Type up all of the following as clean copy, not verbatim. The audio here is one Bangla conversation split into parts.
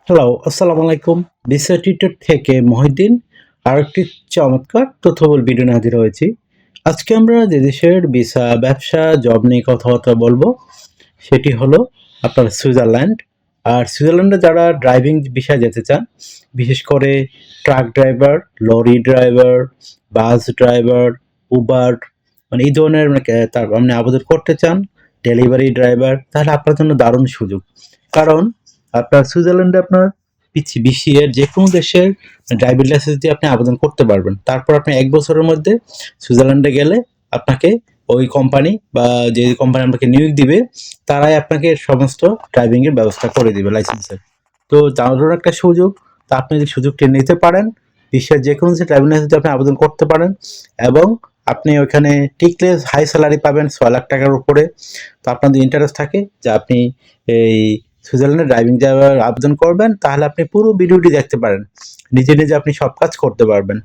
হ্যালো, আসসালামু আলাইকুম। বিসিএস টিউটর থেকে মহিউদ্দিন আরেকটি চমৎকার তথ্যবহুল ভিডিও নিয়ে হাজির হয়েছি। আজকে আমরা যে দেশের ভিসা, ব্যবসা, জব নিয়ে কথাবার্তা বলবো সেটি হলো আপনার সুইজারল্যান্ড। আর সুইজারল্যান্ডে যারা ড্রাইভিং ভিসায় যেতে চান, বিশেষ করে truck driver, lorry driver, bus driver, Uber মানে এই ধরনের তার আপনি আবেদন করতে চান, ডেলিভারি ড্রাইভার, তাহলে আপনার জন্য দারুণ সুযোগ। কারণ আপনার সুইজারল্যান্ডে আপনার বিশ্বের যেকোনো দেশের ড্রাইভিং লাইসেন্স দিয়ে আপনি আবেদন করতে পারবেন। তারপর আপনি ১ বছরের মধ্যে সুইজারল্যান্ডে গেলে আপনাকে ওই কোম্পানি বা যে কোম্পানি আপনাকে নিয়োগ দিবে, তারাই আপনাকে সমস্ত ড্রাইভিং এর ব্যবস্থা করে দিবে লাইসেন্সের। তো দারুণ একটা সুযোগ। তো আপনি যদি সুযোগটি নিতে পারেন, বিশ্বের যেকোনো দেশে ড্রাইভিং লাইসেন্স দিয়ে আপনি আবেদন করতে পারেন এবং আপনি ওইখানে টিকলে হাই স্যালারি পাবেন ৬,০০,০০০ টাকার উপরে। তো আপনার যদি ইন্টারেস্ট থাকে যে আপনি এই সুইজারল্যান্ডে ড্রাইভিং যাওয়ার আবেদন করবেন, তাহলে আপনি পুরো ভিডিওটি দেখতে পারেন। নিজে, নিজে আপনি সব কাজ করতে পারবেন।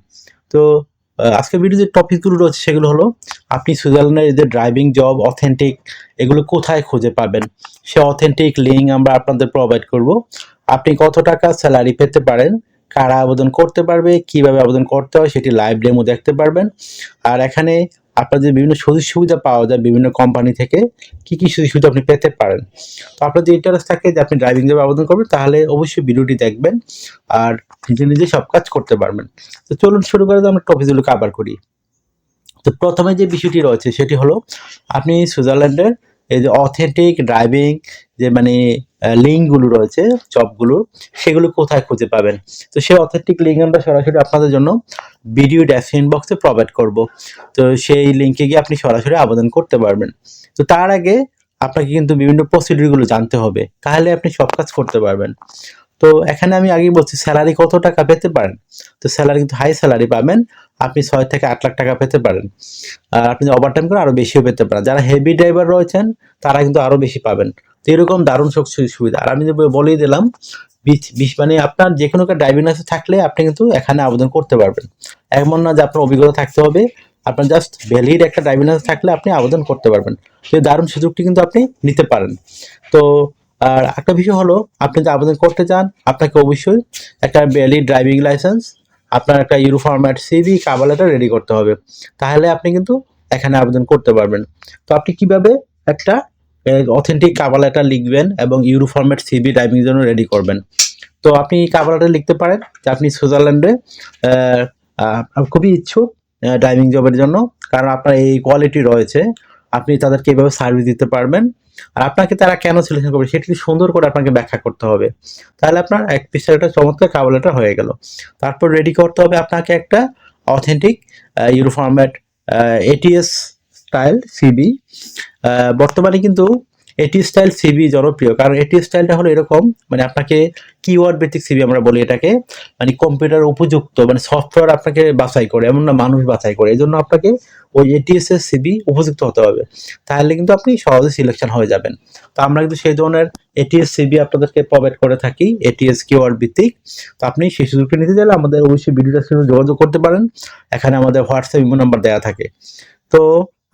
তো আজকের ভিডিওর যে টপিকগুলো রয়েছে সেগুলো হলো আপনি সুইজারল্যান্ডের যে ড্রাইভিং জব অথেন্টিক এগুলো কোথায় খুঁজে পাবেন? সে অথেন্টিক লিঙ্ক আমরা আপনাদের প্রোভাইড করব। আপনি কত টাকা স্যালারি পেতে পারেন, কারা আবেদন করতে পারবে, কিভাবে আবেদন করতে হয় সেটি লাইভ ডেমো দেখতে পারবেন। আর এখানে আপনার যে বিভিন্ন সুযোগ সুবিধা পাওয়া যায় বিভিন্ন কোম্পানি থেকে, কি সুযোগ সুবিধা আপনি পেতে পারেন। তো আপনার যদি ইন্টারেস্ট থাকে যে আপনি ড্রাইভিং জবে আবেদন করবেন, তাহলে অবশ্যই ভিডিওটি দেখবেন আর নিজে, নিজে সব কাজ করতে পারবেন। তো চলুন শুরু করে আমরা টপিকগুলো কভার করি। তো প্রথমে যে বিষয়টি রয়েছে সেটি হলো আপনি সুইজারল্যান্ডের এই যে অথেন্টিক ড্রাইভিং যে লিঙ্কগুলো রয়েছে জবগুলো, সেগুলো কোথায় খুঁজে পাবেন? তো সেই অথেন্টিক লিঙ্ক আমরা সরাসরি আপনাদের জন্য ভিডিও ডেসক্রিপশন বক্সে প্রোভাইড করব। তো সেই লিঙ্কে গিয়ে আপনি সরাসরি আবেদন করতে পারবেন। তো তার আগে আপনাকে কিন্তু বিভিন্ন প্রসিডিউরগুলো জানতে হবে, তাহলে আপনি সব কাজ করতে পারবেন। তো এখানে আমি আগেই বলছি স্যালারি কত টাকা পেতে পারেন। তো স্যালারি কিন্তু হাই স্যালারি পাবেন। আপনি ৬ থেকে ৮ লাখ টাকা পেতে পারেন। আর আপনি যদি ওভারটাইম করেন আরো বেশিও পেতে পারেন। যারা হেভি ড্রাইভার রয়েছেন তারা কিন্তু আরো বেশি পাবেন। তো এরকম দারুণ সুবিধা। আর আমি যে বলেই দিলাম মানে আপনার যেকোনো একটা ড্রাইভিং লাইসেন্স থাকলে আপনি কিন্তু এখানে আবেদন করতে পারবেন। এমন না যে আপনার অভিজ্ঞতা থাকতে হবে। আপনার জাস্ট ভ্যালিড একটা ড্রাইভিং লাইসেন্স থাকলে আপনি আবেদন করতে পারবেন। তো এই দারুণ সুযোগটি কিন্তু আপনি নিতে পারেন। তো আর একটা বিষয় হলো আপনি যদি আবেদন করতে চান, আপনাকে অবশ্যই একটা ভ্যালিড ড্রাইভিং লাইসেন্স, আপনার একটা euro format CV, cover letter ready করতে হবে। তাহলে আপনি কিন্তু এখানে আবেদন করতে পারবেন। তো আপনি কিভাবে একটা অথেন্টিক কভার লেটার লিখবেন এবং ইউরো ফরম্যাট সিভি ড্রাইভিং জন্য রেডি করবেন? তো আপনি কভার লেটার লিখতে পারেন যে আপনি সুইজারল্যান্ডে খুবই ইচ্ছুক ড্রাইভিং জবের জন্য, কারণ আপনার এই কোয়ালিটি রয়েছে, আপনি তাদেরকে এইভাবে সার্ভিস দিতে পারবেন। আর আপনাকে তারা কেন সিলেকশন করবে সেটি সুন্দর করে আপনাকে ব্যাখ্যা করতে হবে। তাহলে আপনার এক পৃষ্ঠার একটা চমৎকার কভার লেটার হয়ে গেল। তারপর রেডি করতে হবে আপনাকে একটা authentic euro format ATS style CV. বর্তমানে কিন্তু এটি স্টাইল সিবি জনপ্রিয়, কারণ এটি স্টাইলটা হলো এরকম, মানে আপনাকে কিওয়ার্ড ভিত্তিক সিবি আমরা বলি এটাকে, মানে কম্পিউটার উপযুক্ত, মানে সফটওয়্যার আপনাকে বাছাই করে, এমন না মানুষ বাছাই করে। এই জন্য আপনাকে ওই এটিএস এর সিবি উপযুক্ত হতে হবে, তাহলে কিন্তু আপনি সহজে সিলেকশন হয়ে যাবেন। তো আমরা কিন্তু সেই ধরনের এটিএস সিবি আপনাদেরকে প্রোভাইড করে থাকি, এটিএস কিওয়ার্ড ভিত্তিক। তো আপনি সেই সুযোগটা নিতে চাইলে আমাদের অবশ্যই ভিডিওটার সাথে যোগাযোগ করতে পারেন। এখানে আমাদের হোয়াটসঅ্যাপ ইমো নাম্বার দেওয়া থাকে। তো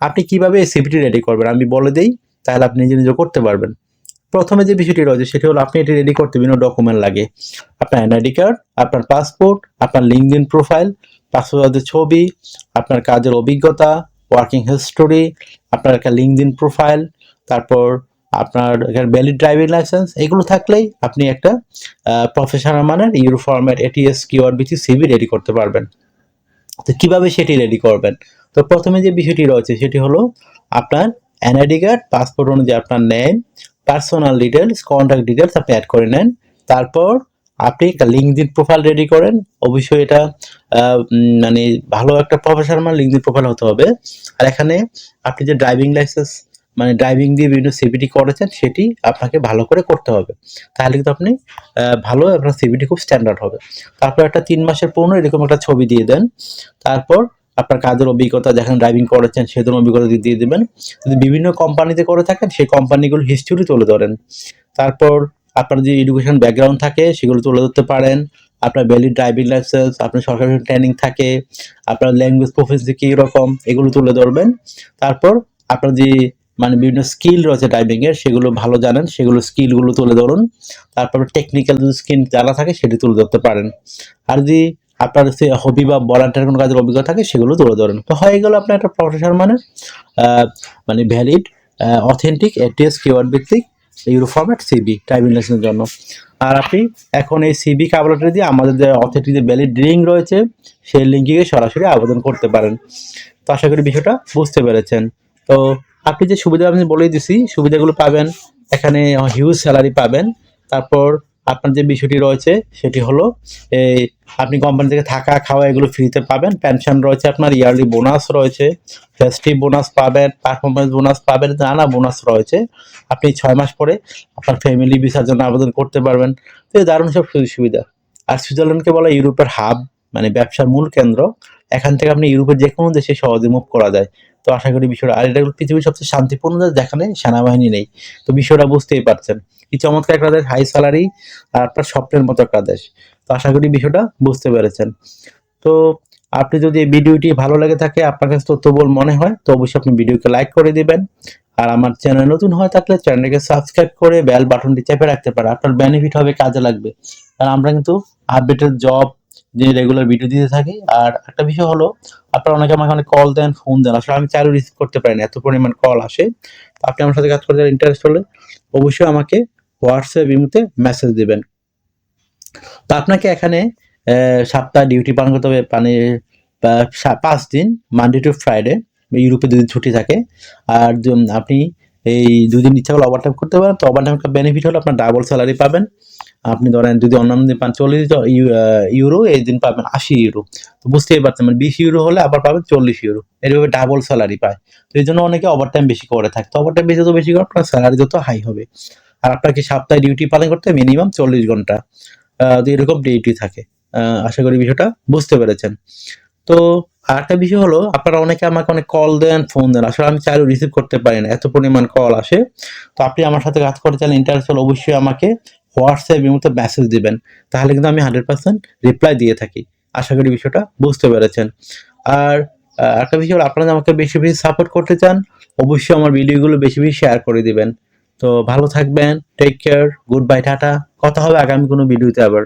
আপনি কিভাবে এই সিভিটি রেডি করবেন আমি বলে দেই, তাহলে আপনি নিজে নিজে করতে পারবেন। প্রথমে যে বিষয়টি রয়েছে সেটি হলো আপনি এটি রেডি করতে বিভিন্ন ডকুমেন্ট লাগে। আপনার এনআইডি কার্ড, আপনার পাসপোর্ট, আপনার লিঙ্কডইন প্রোফাইল, পাসপোর্টের ছবি, আপনার কাজের অভিজ্ঞতা, ওয়ার্কিং হিস্টোরি, আপনার একটা লিঙ্কডইন প্রোফাইল, তারপর আপনার ভ্যালিড ড্রাইভিং লাইসেন্স, এগুলো থাকলেই আপনি একটা প্রফেশনাল মানের ইউরো ফরম্যাট এটিএস কিওয়ার্ড ভিত্তিক সিভি রেডি করতে পারবেন। তো কিভাবে সেটি রেডি করবেন? তো প্রথমে যে বিষয়টি রয়েছে সেটি হলো আপনার এনআইডি কার্ড, পাসপোর্ট অনুযায়ী আপনার name, personal details, contact details আপনি অ্যাড করে নেন। তারপর আপনি একটা লিঙ্কডইন প্রোফাইল রেডি করেন। অবশ্যই এটা মানে ভালো একটা প্রফেশনাল লিঙ্কডইন প্রোফাইল হতে হবে। আর এখানে আপনি যে ড্রাইভিং লাইসেন্স মানে ড্রাইভিং দিয়ে বিভিন্ন সিভিটি করেছেন সেটি আপনাকে ভালো করে করতে হবে। তাহলে কিন্তু আপনি ভালো আপনার সিভিটি খুব স্ট্যান্ডার্ড হবে। তারপর একটা ৩ মাসের পুরনো এরকম একটা ছবি দিয়ে দেন। তারপর আপনার কাজের অভিজ্ঞতা, যেখানে ড্রাইভিং করেছেন সে ধরনের অভিজ্ঞতা দিয়ে দিবেন। যদি বিভিন্ন কোম্পানিতে করে থাকেন সেই কোম্পানিগুলোর হিস্ট্রি তুলে ধরেন। তারপর আপনার যে এডুকেশন ব্যাকগ্রাউন্ড থাকে সেগুলো তুলে ধরতে পারেন। আপনার ভ্যালিড ড্রাইভিং লাইসেন্স, আপনার সরকারি ট্রেনিং থাকে, আপনার ল্যাঙ্গুয়েজ প্রফিসিয়েন্সি কী রকম এগুলো তুলে ধরবেন। তারপর আপনার যে মানে বিভিন্ন স্কিল রয়েছে টাইপিং এর, সেগুলো ভালো জানেন, সেগুলো স্কিলগুলো তুলে ধরুন। তারপরে টেকনিক্যাল যদি স্কিল জানা থাকে সেটি তুলে ধরতে পারেন। আর যদি আপনার হবি বা ভলান্টিয়ার কোনো কাজের অভিজ্ঞতা থাকে সেগুলো তুলে ধরেন। তো হয়ে গেল আপনার একটা প্রফেশন মানে ভ্যালিড, অথেন্টিক, এটিএস কিওয়ার্ড ভিত্তিক ইউরো ফরম্যাট সিবি ড্রাইভিং লাইসেন্সের জন্য। আর আপনি এখন এই সিবি কভার লেটার দিয়ে আমাদের যে অথেন্টিক যে ভ্যালিড লিঙ্ক রয়েছে সেই লিঙ্কে গিয়ে সরাসরি আবেদন করতে পারেন। তো আশা করি বিষয়টা বুঝতে পেরেছেন। তো আপনি যে সুবিধা আমি বলে দিছি, সুবিধাগুলো পাবেন এখানে, হিউজ স্যালারি পাবেন। তারপর আপনার যে বিষয়টি রয়েছে সেটি হলো এই আপনি কোম্পানি থেকে থাকা খাওয়া এগুলো ফ্রিতে পাবেন, পেনশন রয়েছে, আপনার ইয়ারলি বোনাস রয়েছে, ফেস্টিভ বোনাস পাবেন, পারফরমেন্স বোনাস পাবেন, নানা বোনাস রয়েছে। আপনি 6 মাস পরে আপনার ফ্যামিলি ভিসার জন্য আবেদন করতে পারবেন। তো এই দারুণ সব সুযোগ সুবিধা। আর সুইজারল্যান্ডকে বলা ইউরোপের হাব, মানে ব্যবসার মূল কেন্দ্র। এখান থেকে আপনি ইউরোপের যে কোনো দেশে সহজে মুভ করা যায়। তো আশা করি বিষয়টা, আর এটা পৃথিবীর সবচেয়ে শান্তিপূর্ণ দেশ যেখানে সেনাবাহিনী নেই। তো বিষয়টা বুঝতেই পারছেন কি চমৎকার একটা দেশ, হাই স্যালারি, আর আপনার স্বপ্নের মতো একটা দেশ। তো আশা করি বিষয়টা বুঝতে পেরেছেন। তো আপনি যদি এই ভিডিওটি ভালো লেগে থাকে, আপনার কাছে তথ্যবল মনে হয়, তো অবশ্যই আপনি ভিডিওকে লাইক করে দিবেন। আর আমার চ্যানেল নতুন হয়ে থাকলে চ্যানেলটাকে সাবস্ক্রাইব করে বেল বাটনটি চেপে রাখতে পারেন, আপনার বেনিফিট হবে, কাজে লাগবে। কারণ আমরা কিন্তু আপডেটেড জব যে রেগুলার ভিডিও দিতে থাকি। আর একটা বিষয় হলো, আপনারা অনেকে আমাকে অনেক কল দেন, ফোন দেন, আসলে আমি চাইলেও রিসিভ করতে পারি না, এত পরিমাণ কল আসে। তো আপনি আমার সাথে কাজ করতে ইন্টারেস্ট হলে অবশ্যই আমাকে হোয়াটসঅ্যাপ ইমোতে মেসেজ দিবেন। তো আপনাকে এখানে সপ্তাহে ডিউটি পালন করতে হবে, মানে 5 দিন, মানডে টু ফ্রাইডে। ইউরোপে 2 দিন ছুটি থাকে। আর আপনি এই 2 দিন ইচ্ছা করলে ওভারটাইম করতে পারেন। তো ওভারটাইম একটা বেনিফিট হলো আপনার ডাবল স্যালারি পাবেন। আপনি ধরেন যদি অন্যান্য দিন পান 40 ইউরো, এই দিন পাবেন 80 ইউরো। তো বুঝতেই পারছেন, মানে 20 ইউরো হলে আবার পাবেন 40 ইউরো, এইভাবে ডাবল স্যালারি পায়। তো এই জন্য অনেকে ওভারটাইম বেশি করে থাকে। তো ওভারটাইম যত বেশি করে আপনার স্যালারি যত হাই হবে। আর আপনাকে সপ্তাহে ডিউটি পালন করতে মিনিমাম 40 ঘন্টা, তো এরকম ডিউটি থাকে। আশা করি বিষয়টা বুঝতে পেরেছেন। তো আরেকটা বিষয় হলো, আপনারা অনেকে আমাকে অনেক কল দেন, ফোন দেন, আসলে আমি চাইলেও রিসিভ করতে পারি না, এত পরিমাণ কল আসে। তো আপনি আমার সাথে কাজ করতে চান, ইন্টারেস্ট হলে অবশ্যই আমাকে হোয়াটসঅ্যাপ এর মতো মেসেজ দিবেন, তাহলে কিন্তু আমি 100% রিপ্লাই দিয়ে থাকি। আশা করি বিষয়টা বুঝতে পেরেছেন। আর একটা বিষয় হলো, আপনারা আমাকে বেশি বেশি সাপোর্ট করতে চান, অবশ্যই আমার ভিডিওগুলো বেশি বেশি শেয়ার করে দিবেন। তো ভালো থাকবেন, take care, good bye, tata. কথা হবে আগামী কোনো ভিডিওতে আবার।